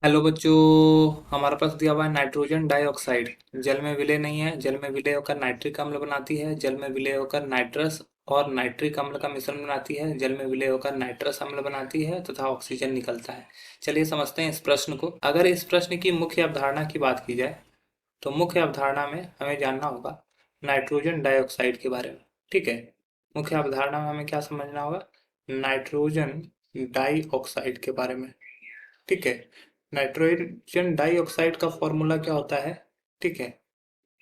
Hello बच्चों। हमारे पास दिया हुआ है नाइट्रोजन डाइऑक्साइड। जल में विलय नहीं है, जल में विलय होकर नाइट्रिक अम्ल बनाती है, जल में विलय होकर नाइट्रस और नाइट्रिक अम्ल का मिश्रण बनाती है, जल में विलय होकर नाइट्रस अम्ल बनाती है तथा ऑक्सीजन निकलता है। चलिए समझते हैं इस प्रश्न को। अगर इस प्रश्न की मुख्य अवधारणा की बात की जाए तो मुख्य अवधारणा में हमें जानना होगा नाइट्रोजन डाइऑक्साइड के बारे में। ठीक है। मुख्य अवधारणा में हमें क्या समझना होगा? नाइट्रोजन डाइऑक्साइड के बारे में। ठीक है। नाइट्रोजन डाइऑक्साइड का फॉर्मूला क्या होता है? ठीक है।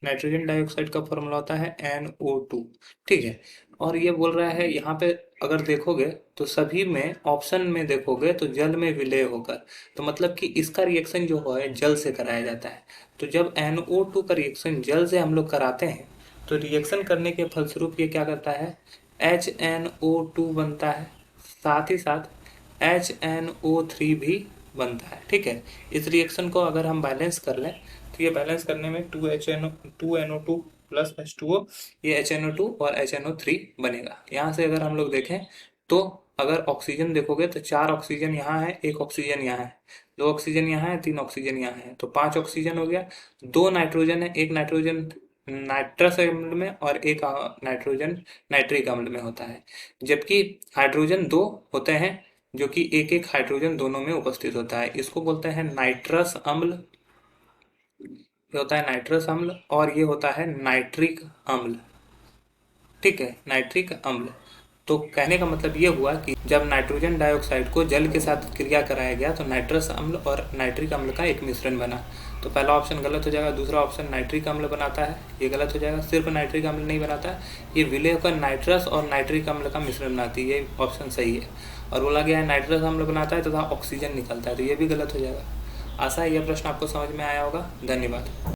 नाइट्रोजन डाइऑक्साइड का फॉर्मूला होता है NO2। ठीक है। और ये बोल रहा है यहाँ पे, अगर देखोगे तो सभी में ऑप्शन में देखोगे तो जल में विलय होकर, तो मतलब कि इसका रिएक्शन जो है जल से कराया जाता है। तो जब NO2 का रिएक्शन जल से हम लोग कराते हैं तो रिएक्शन करने के फलस्वरूप ये क्या करता है? HNO2 बनता है, साथ ही साथ HNO3 भी बनता है। ठीक है। इस रिएक्शन को अगर हम बैलेंस कर लें तो ये बैलेंस करने में 2NO2 प्लस H2O, ये HNO2 और HNO3 बनेगा। यहाँ से अगर हम लोग देखें तो अगर ऑक्सीजन देखोगे तो 4 ऑक्सीजन यहाँ है, 1 ऑक्सीजन यहाँ है, 2 ऑक्सीजन यहाँ है, 3 ऑक्सीजन यहाँ है, तो 5 ऑक्सीजन हो गया। 2 नाइट्रोजन है, 1 नाइट्रोजन नाइट्रस अम्ल में और एक नाइट्रोजन नाइट्रिक अम्ल में होता है। जबकि हाइड्रोजन 2 होते हैं जो कि एक एक हाइड्रोजन दोनों में उपस्थित होता है। इसको बोलते हैं नाइट्रस अम्ल। ये होता है नाइट्रस अम्ल और ये होता है नाइट्रिक अम्ल। ठीक है, नाइट्रिक अम्ल। तो कहने का मतलब ये हुआ कि जब नाइट्रोजन डाइऑक्साइड को जल के साथ क्रिया कराया गया तो नाइट्रस अम्ल और नाइट्रिक अम्ल का एक मिश्रण बना। तो पहला ऑप्शन गलत हो जाएगा, दूसरा ऑप्शन नाइट्रिक अम्ल बनाता है, ये गलत हो जाएगा। सिर्फ नाइट्रिक अम्ल नहीं बनाता है, ये विलय होकर नाइट्रस और नाइट्रिक अम्ल का मिश्रण बनाती है, ये ऑप्शन सही है। और बोला गया है नाइट्रस अम्ल बनाता है तथा ऑक्सीजन निकलता है, तो ये भी गलत हो जाएगा। आशा है यह प्रश्न आपको समझ में आया होगा। धन्यवाद।